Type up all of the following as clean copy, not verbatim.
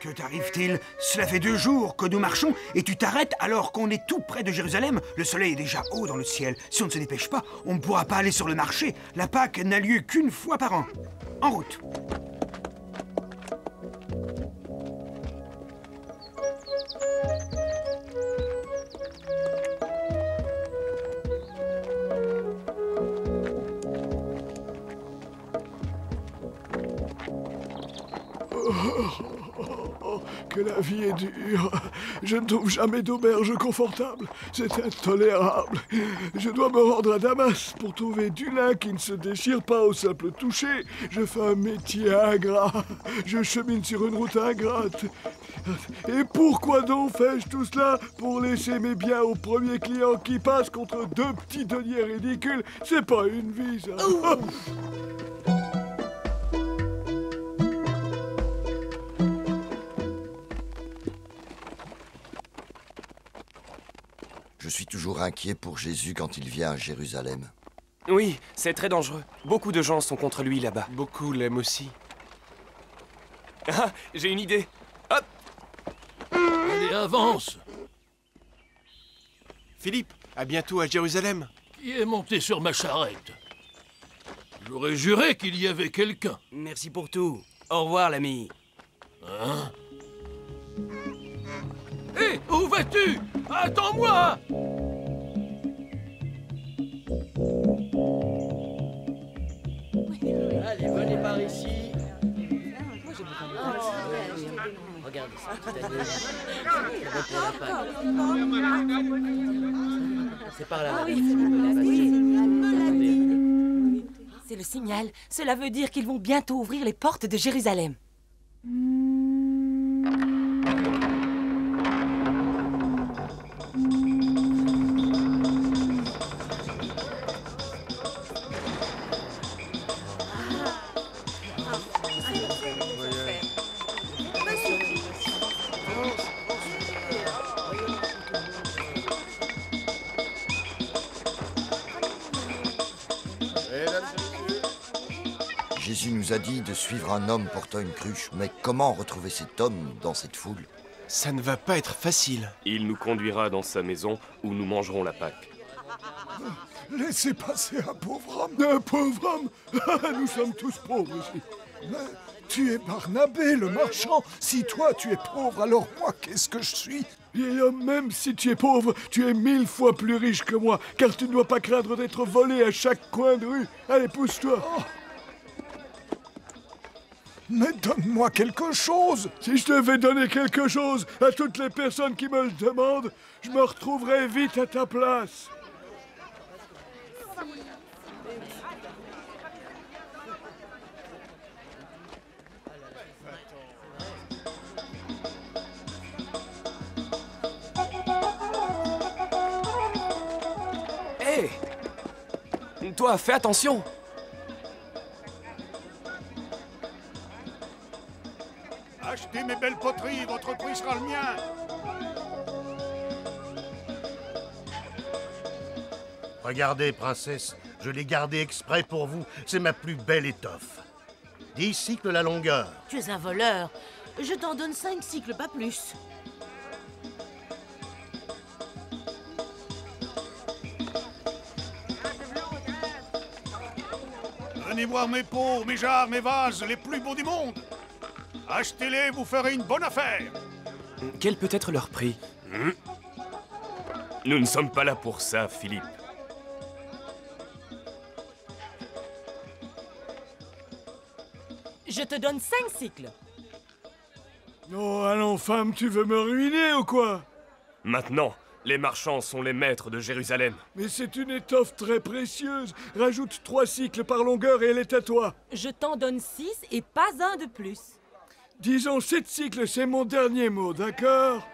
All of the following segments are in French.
Que t'arrive-t-il? Cela fait 2 jours que nous marchons et tu t'arrêtes alors qu'on est tout près de Jérusalem. Le soleil est déjà haut dans le ciel. Si on ne se dépêche pas, on ne pourra pas aller sur le marché. La Pâque n'a lieu qu'une fois par an. En route. Que la vie est dure. Je ne trouve jamais d'auberge confortable. C'est intolérable. Je dois me rendre à Damas pour trouver du lin qui ne se déchire pas au simple toucher. Je fais un métier ingrat. Je chemine sur une route ingrate. Et pourquoi donc fais-je tout cela? Pour laisser mes biens au premier client qui passe contre 2 petits deniers ridicules? C'est pas une vie, ça. Je suis toujours inquiet pour Jésus quand il vient à Jérusalem. Oui, c'est très dangereux. Beaucoup de gens sont contre lui là-bas. Beaucoup l'aiment aussi. Ah, j'ai une idée. Hop! Allez, avance! Philippe, à bientôt à Jérusalem. Qui est monté sur ma charrette? J'aurais juré qu'il y avait quelqu'un. Merci pour tout. Au revoir, l'ami. Hein? Hé, où vas-tu? Attends-moi! Allez, venez par ici. Regardez ça, petit agneau. C'est par là. C'est le signal. Cela veut dire qu'ils vont bientôt ouvrir les portes de Jérusalem. Jésus nous a dit de suivre un homme portant une cruche. Mais comment retrouver cet homme dans cette foule? Ça ne va pas être facile. Il nous conduira dans sa maison où nous mangerons la Pâque. Laissez passer un pauvre homme. Un pauvre homme? Nous sommes tous pauvres ici. Mais tu es Barnabé, le marchand. Si toi, tu es pauvre, alors moi, qu'est-ce que je suis? Vieil homme, même si tu es pauvre, tu es 1000 fois plus riche que moi, car tu ne dois pas craindre d'être volé à chaque coin de rue. Allez, pousse-toi. Oh. Mais donne-moi quelque chose! Si je devais donner quelque chose à toutes les personnes qui me le demandent, je me retrouverais vite à ta place. Hé! Toi, fais attention! Achetez mes belles poteries, votre prix sera le mien. Regardez, princesse, je l'ai gardée exprès pour vous. C'est ma plus belle étoffe. 10 cycles la longueur. Tu es un voleur. Je t'en donne 5 cycles, pas plus. Venez voir mes pots, mes jarres, mes vases, les plus beaux du monde. Achetez-les, vous ferez une bonne affaire. Quel peut être leur prix? Nous ne sommes pas là pour ça, Philippe. Je te donne 5 cycles. Oh, allons, femme, tu veux me ruiner ou quoi? Maintenant, les marchands sont les maîtres de Jérusalem. Mais c'est une étoffe très précieuse. Rajoute 3 cycles par longueur et elle est à toi. Je t'en donne 6 et pas un de plus. Disons 7 cycles, c'est mon dernier mot, d'accord?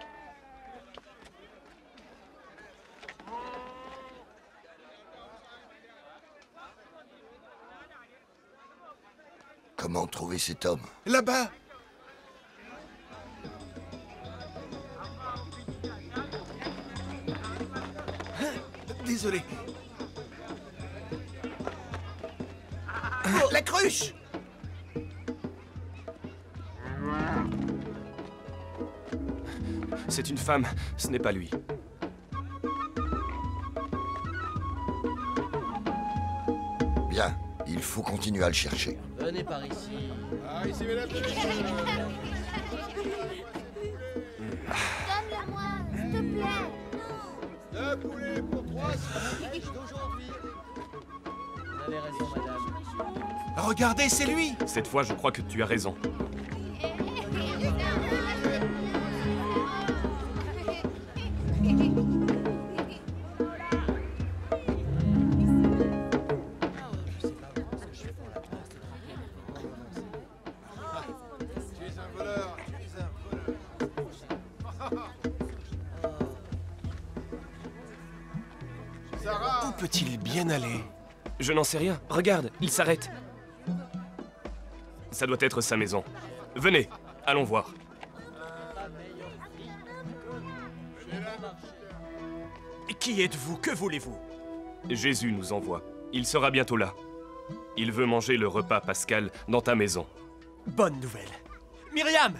Comment trouver cet homme? Là-bas! Désolé. La cruche! c'est une femme, ce n'est pas lui. Bien, il faut continuer à le chercher. Venez par ici. Ah, ici, mesdames. Donne-la-moi, s'il te plaît. 2 poulets pour 3 sandwichs d'aujourd'hui. Vous avez raison, madame. Regardez, c'est lui. Cette fois, je crois que tu as raison. Où peut-il bien aller? Je n'en sais rien. Regarde, il s'arrête. Ça doit être sa maison. Venez, allons voir. Qui êtes-vous? Que voulez-vous? Jésus nous envoie. Il sera bientôt là. Il veut manger le repas pascal dans ta maison. Bonne nouvelle. Myriam!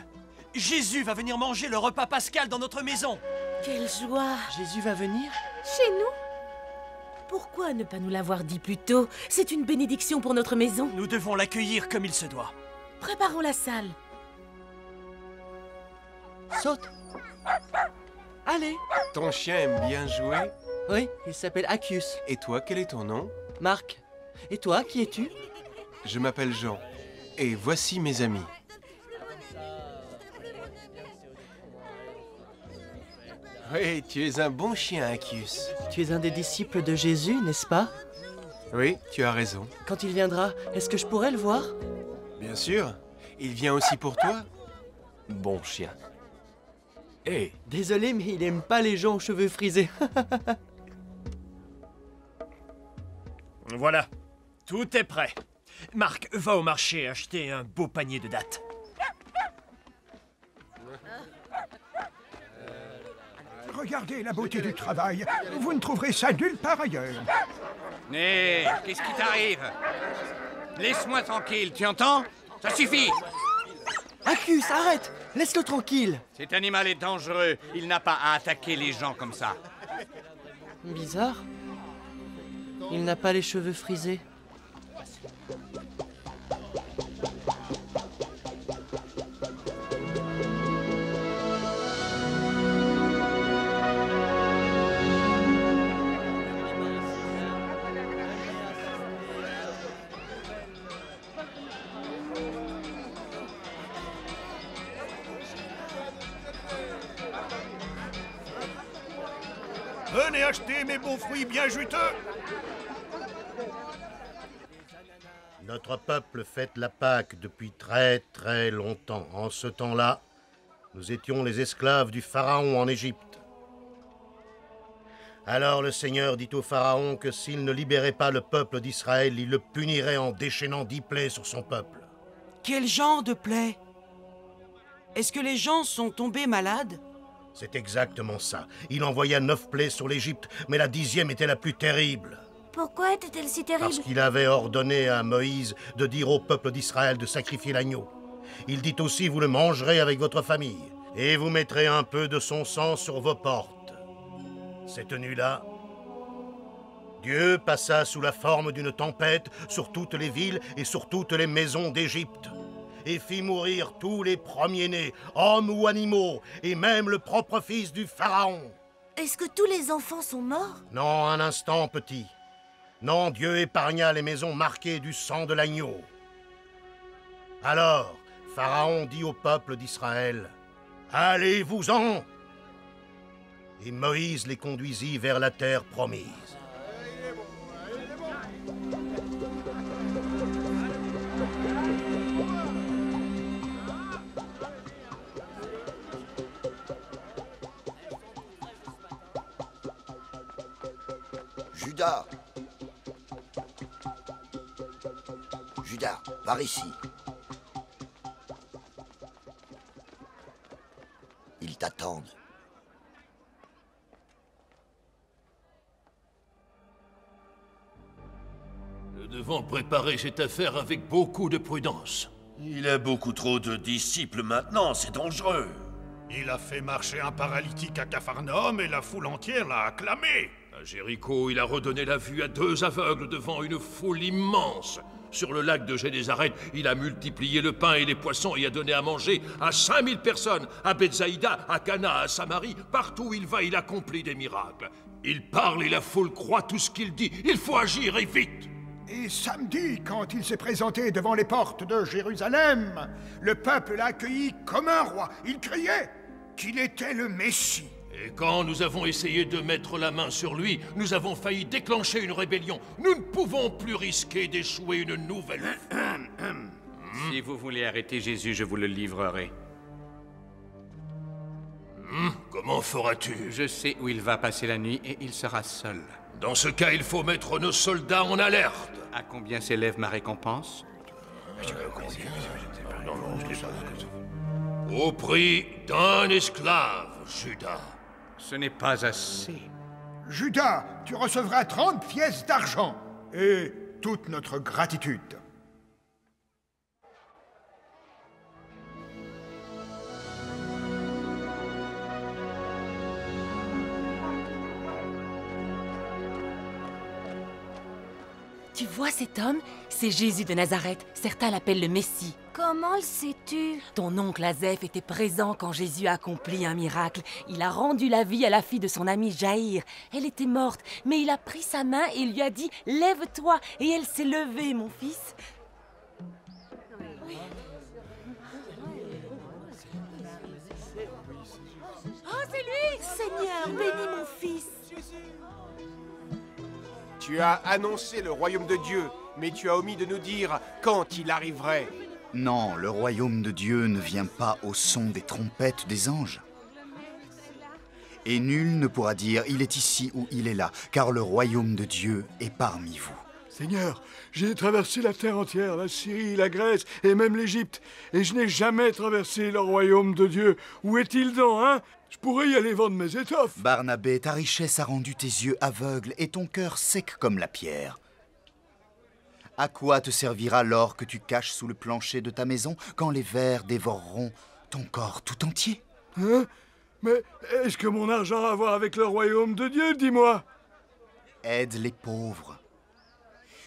Jésus va venir manger le repas pascal dans notre maison. Quelle joie! Jésus va venir? Chez nous? Pourquoi ne pas nous l'avoir dit plus tôt? C'est une bénédiction pour notre maison. Nous devons l'accueillir comme il se doit. Préparons la salle. Saute. Allez. Ton chien aime bien jouer? Oui, il s'appelle Accius. Et toi, quel est ton nom? Marc. Et toi, qui es-tu? Je m'appelle Jean. Et voici mes amis. Oui, tu es un bon chien, Accius. Tu es un des disciples de Jésus, n'est-ce pas? Oui, tu as raison. Quand il viendra, est-ce que je pourrais le voir? Bien sûr. Il vient aussi pour toi? Bon chien. Hé! Désolé, mais il aime pas les gens aux cheveux frisés. Voilà. Tout est prêt. Marc, va au marché acheter un beau panier de dattes. Regardez la beauté du travail. Vous ne trouverez ça nulle part ailleurs. Né, qu'est-ce qui t'arrive? Laisse-moi tranquille, tu entends? Ça suffit! Accius, arrête! Laisse-le tranquille! Cet animal est dangereux. Il n'a pas à attaquer les gens comme ça. Bizarre. Il n'a pas les cheveux frisés. Venez acheter mes beaux fruits bien juteux. Notre peuple fête la Pâque depuis très très longtemps. En ce temps-là, nous étions les esclaves du Pharaon en Égypte. Alors le Seigneur dit au Pharaon que s'il ne libérait pas le peuple d'Israël, il le punirait en déchaînant 10 plaies sur son peuple. Quel genre de plaies? Est-ce que les gens sont tombés malades? C'est exactement ça. Il envoya 9 plaies sur l'Égypte, mais la 10e était la plus terrible. Pourquoi était-elle si terrible? Parce qu'il avait ordonné à Moïse de dire au peuple d'Israël de sacrifier l'agneau. Il dit aussi, vous le mangerez avec votre famille, et vous mettrez un peu de son sang sur vos portes. Cette nuit-là, Dieu passa sous la forme d'une tempête sur toutes les villes et sur toutes les maisons d'Égypte, et fit mourir tous les premiers-nés, hommes ou animaux, et même le propre fils du Pharaon. Est-ce que tous les enfants sont morts? Non, un instant, petit. Non, Dieu épargna les maisons marquées du sang de l'agneau. Alors, Pharaon dit au peuple d'Israël, « Allez-vous-en » Et Moïse les conduisit vers la terre promise. Judas! Judas, par ici. Ils t'attendent. Nous devons préparer cette affaire avec beaucoup de prudence. Il a beaucoup trop de disciples maintenant, c'est dangereux. Il a fait marcher un paralytique à Capharnaüm et la foule entière l'a acclamé. À Jéricho, il a redonné la vue à 2 aveugles devant une foule immense. Sur le lac de Génézareth, il a multiplié le pain et les poissons et a donné à manger à 5000 personnes. À Bethsaïda, à Cana, à Samarie, partout où il va, il accomplit des miracles. Il parle et la foule croit tout ce qu'il dit. Il faut agir et vite. Et samedi, quand il s'est présenté devant les portes de Jérusalem, le peuple l'a accueilli comme un roi. Il criait qu'il était le Messie. Et quand nous avons essayé de mettre la main sur lui, nous avons failli déclencher une rébellion. Nous ne pouvons plus risquer d'échouer une nouvelle fois. Si vous voulez arrêter Jésus, je vous le livrerai. Comment feras-tu? Je sais où il va passer la nuit et il sera seul. Dans ce cas, il faut mettre nos soldats en alerte. À combien s'élève ma récompense? Au prix d'un esclave, Judas. Ce n'est pas assez. Judas, tu recevras 30 pièces d'argent et toute notre gratitude. Tu vois cet homme? C'est Jésus de Nazareth. Certains l'appellent le Messie. Comment le sais-tu? Ton oncle Azeph était présent quand Jésus a accompli un miracle. Il a rendu la vie à la fille de son ami Jaïr. Elle était morte, mais il a pris sa main et lui a dit « Lève-toi » et elle s'est levée, mon fils. Oh, c'est lui! Seigneur, bénis mon fils! Tu as annoncé le royaume de Dieu, mais tu as omis de nous dire quand il arriverait. Non, le royaume de Dieu ne vient pas au son des trompettes des anges. Et nul ne pourra dire « il est ici » ou « il est là », car le royaume de Dieu est parmi vous. Seigneur, j'ai traversé la terre entière, la Syrie, la Grèce et même l'Égypte, et je n'ai jamais traversé le royaume de Dieu. Où est-il donc, hein? Je pourrais y aller vendre mes étoffes. Barnabé, ta richesse a rendu tes yeux aveugles et ton cœur sec comme la pierre. À quoi te servira l'or que tu caches sous le plancher de ta maison quand les vers dévoreront ton corps tout entier? Hein? Mais est-ce que mon argent a à voir avec le royaume de Dieu, dis-moi? Aide les pauvres.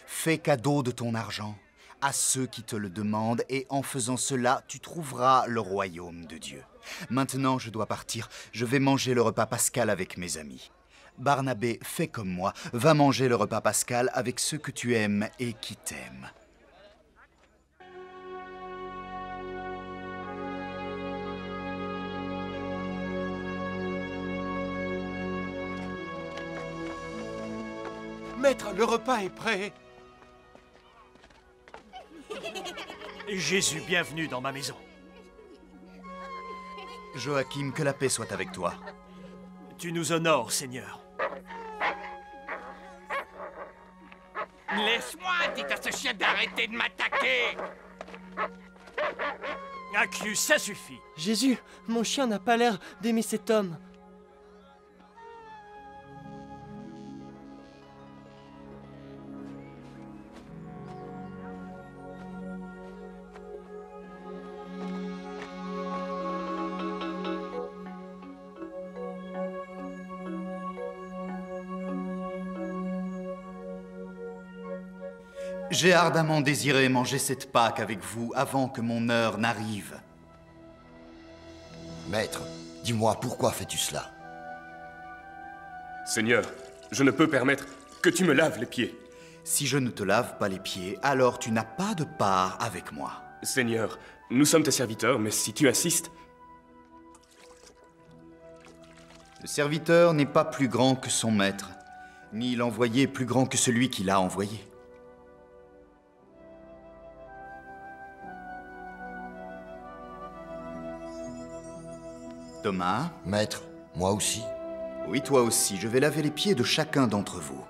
Fais cadeau de ton argent à ceux qui te le demandent et en faisant cela, tu trouveras le royaume de Dieu. Maintenant, je dois partir. Je vais manger le repas pascal avec mes amis. Barnabé, fais comme moi. Va manger le repas pascal avec ceux que tu aimes et qui t'aiment. Maître, le repas est prêt. Jésus, bienvenue dans ma maison. Joachim, que la paix soit avec toi. Tu nous honores, Seigneur. Laisse-moi, dites à ce chien d'arrêter de m'attaquer. Accius, ça suffit. Jésus, mon chien n'a pas l'air d'aimer cet homme. J'ai ardemment désiré manger cette Pâque avec vous avant que mon heure n'arrive. Maître, dis-moi, pourquoi fais-tu cela? Seigneur, je ne peux permettre que tu me laves les pieds. Si je ne te lave pas les pieds, alors tu n'as pas de part avec moi. Seigneur, nous sommes tes serviteurs, mais si tu insistes... Le serviteur n'est pas plus grand que son maître, ni l'envoyé plus grand que celui qui l'a envoyé. Thomas? Maître, moi aussi. Oui, toi aussi. Je vais laver les pieds de chacun d'entre vous.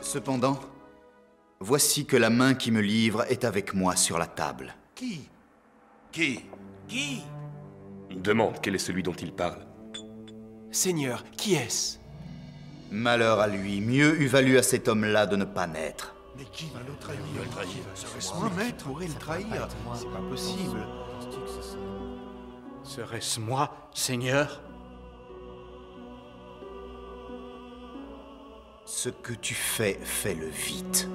Cependant, voici que la main qui me livre est avec moi sur la table. Qui? Qui? Demande quel est celui dont il parle. Seigneur, qui est-ce? Malheur à lui, mieux eût valu à cet homme-là de ne pas naître. Mais qui va le trahir? Serait-ce moi, maître, pourrait le trahir? C'est pas possible. Serait-ce moi, Seigneur? Ce que tu fais, fais-le vite.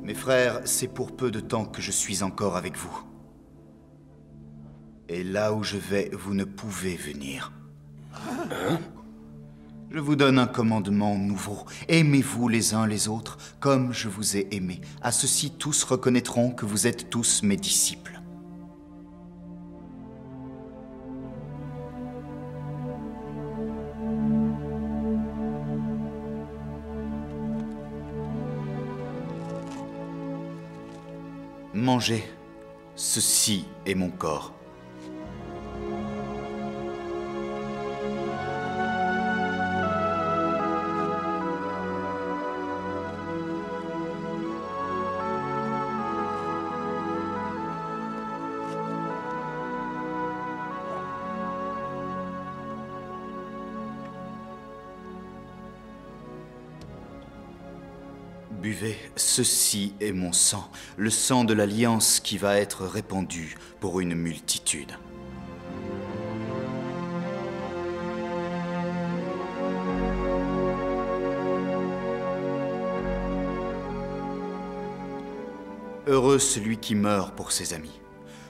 Mes frères, c'est pour peu de temps que je suis encore avec vous. Et là où je vais, vous ne pouvez venir. Je vous donne un commandement nouveau. Aimez-vous les uns les autres comme je vous ai aimé. À ceci, tous reconnaîtront que vous êtes tous mes disciples. Mangez. Ceci est mon corps. Buvez, ceci est mon sang, le sang de l'Alliance qui va être répandu pour une multitude. Heureux celui qui meurt pour ses amis.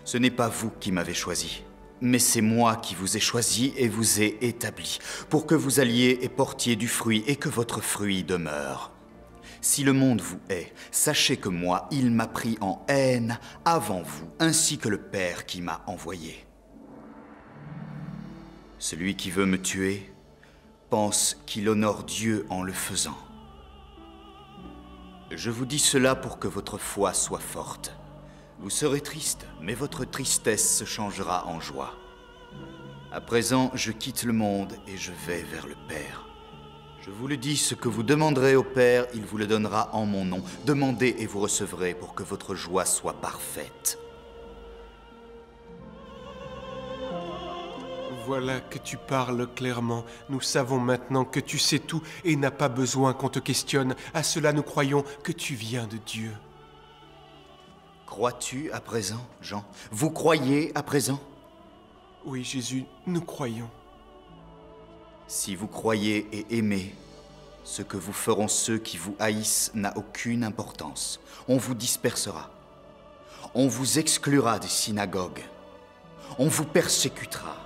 Ce n'est pas vous qui m'avez choisi, mais c'est moi qui vous ai choisi et vous ai établi, pour que vous alliez et portiez du fruit et que votre fruit demeure. Si le monde vous hait, sachez que moi, il m'a pris en haine avant vous, ainsi que le Père qui m'a envoyé. Celui qui veut me tuer pense qu'il honore Dieu en le faisant. Je vous dis cela pour que votre foi soit forte. Vous serez triste, mais votre tristesse se changera en joie. À présent, je quitte le monde et je vais vers le Père. Je vous le dis, ce que vous demanderez au Père, il vous le donnera en mon nom. Demandez et vous recevrez pour que votre joie soit parfaite. Voilà que tu parles clairement. Nous savons maintenant que tu sais tout et n'a pas besoin qu'on te questionne. À cela, nous croyons que tu viens de Dieu. Crois-tu à présent, Jean? Vous croyez à présent? Oui, Jésus, nous croyons. Si vous croyez et aimez, ce que vous feront ceux qui vous haïssent n'a aucune importance. On vous dispersera. On vous exclura des synagogues. On vous persécutera.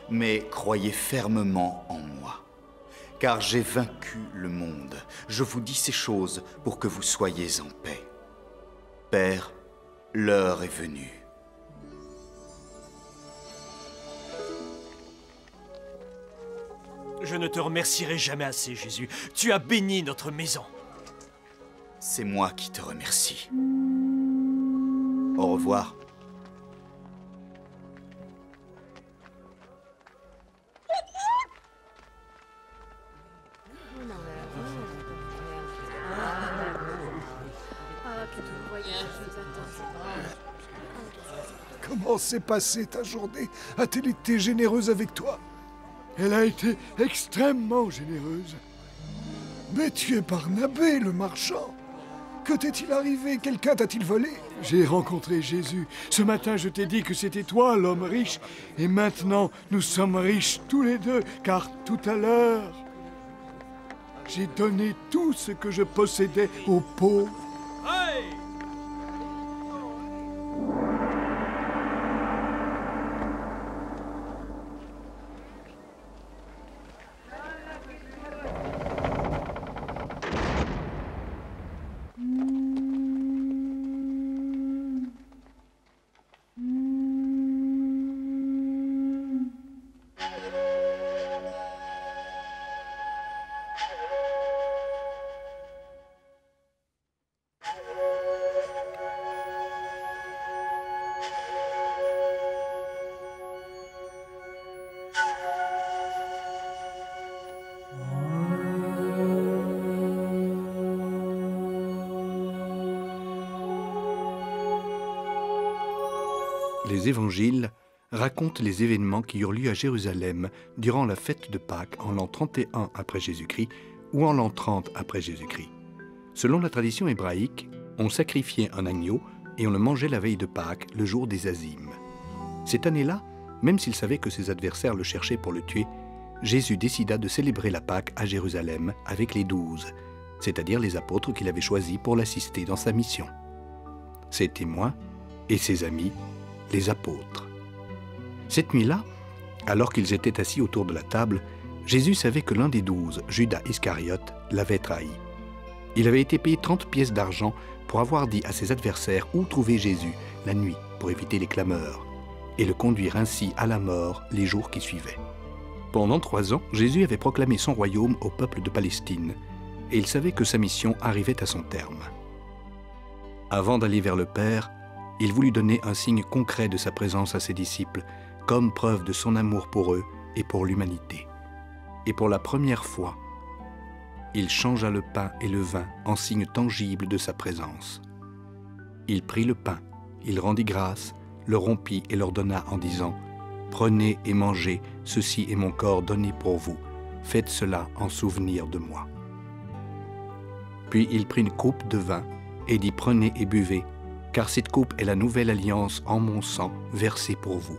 Mais croyez fermement en moi, car j'ai vaincu le monde. Je vous dis ces choses pour que vous soyez en paix. Père, l'heure est venue. Je ne te remercierai jamais assez, Jésus. Tu as béni notre maison. C'est moi qui te remercie. Au revoir. Comment s'est passée ta journée? A-t-elle été généreuse avec toi? Elle a été extrêmement généreuse. Mais tu es Barnabé, le marchand. Que t'est-il arrivé? Quelqu'un t'a-t-il volé? J'ai rencontré Jésus. Ce matin, je t'ai dit que c'était toi, l'homme riche. Et maintenant, nous sommes riches tous les deux, car tout à l'heure, j'ai donné tout ce que je possédais aux pauvres. Les évangiles racontent les événements qui eurent lieu à Jérusalem durant la fête de Pâques en l'an 31 après Jésus-Christ ou en l'an 30 après Jésus-Christ. Selon la tradition hébraïque, on sacrifiait un agneau et on le mangeait la veille de Pâques, le jour des Azimes. Cette année-là, même s'il savait que ses adversaires le cherchaient pour le tuer, Jésus décida de célébrer la Pâques à Jérusalem avec les 12, c'est-à-dire les apôtres qu'il avait choisis pour l'assister dans sa mission. Ses témoins et ses amis, les apôtres. Cette nuit-là, alors qu'ils étaient assis autour de la table, Jésus savait que l'un des 12, Judas Iscariote, l'avait trahi. Il avait été payé 30 pièces d'argent pour avoir dit à ses adversaires où trouver Jésus la nuit pour éviter les clameurs et le conduire ainsi à la mort les jours qui suivaient. Pendant 3 ans, Jésus avait proclamé son royaume au peuple de Palestine et il savait que sa mission arrivait à son terme. Avant d'aller vers le Père, il voulut donner un signe concret de sa présence à ses disciples, comme preuve de son amour pour eux et pour l'humanité. Et pour la première fois, il changea le pain et le vin en signe tangible de sa présence. Il prit le pain, il rendit grâce, le rompit et leur donna en disant « Prenez et mangez, ceci est mon corps donné pour vous. Faites cela en souvenir de moi. » Puis il prit une coupe de vin et dit « Prenez et buvez, car cette coupe est la nouvelle alliance en mon sang versé pour vous. »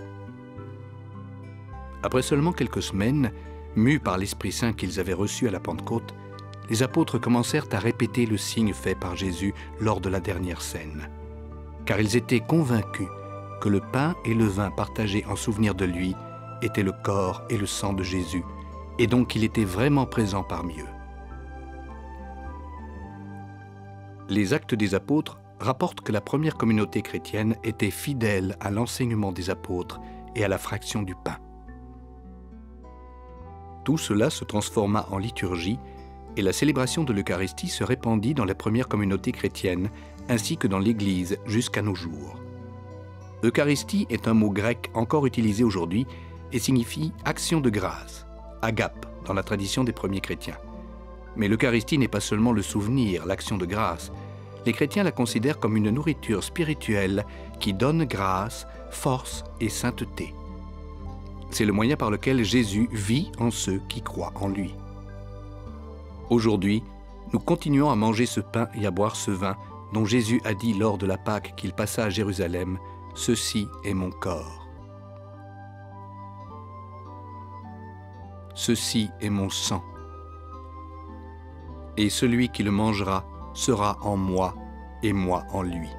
Après seulement quelques semaines, mus par l'Esprit Saint qu'ils avaient reçu à la Pentecôte, les apôtres commencèrent à répéter le signe fait par Jésus lors de la dernière scène. Car ils étaient convaincus que le pain et le vin partagés en souvenir de lui étaient le corps et le sang de Jésus, et donc il était vraiment présent parmi eux. Les Actes des Apôtres rapportent que la première communauté chrétienne était fidèle à l'enseignement des apôtres et à la fraction du pain. Tout cela se transforma en liturgie et la célébration de l'Eucharistie se répandit dans la première communauté chrétienne ainsi que dans l'Église jusqu'à nos jours. Eucharistie est un mot grec encore utilisé aujourd'hui et signifie action de grâce, agape dans la tradition des premiers chrétiens. Mais l'Eucharistie n'est pas seulement le souvenir, l'action de grâce. Les chrétiens la considèrent comme une nourriture spirituelle qui donne grâce, force et sainteté. C'est le moyen par lequel Jésus vit en ceux qui croient en lui. Aujourd'hui, nous continuons à manger ce pain et à boire ce vin dont Jésus a dit lors de la Pâque qu'il passa à Jérusalem, « Ceci est mon corps. Ceci est mon sang. Et celui qui le mangera sera en moi et moi en lui. »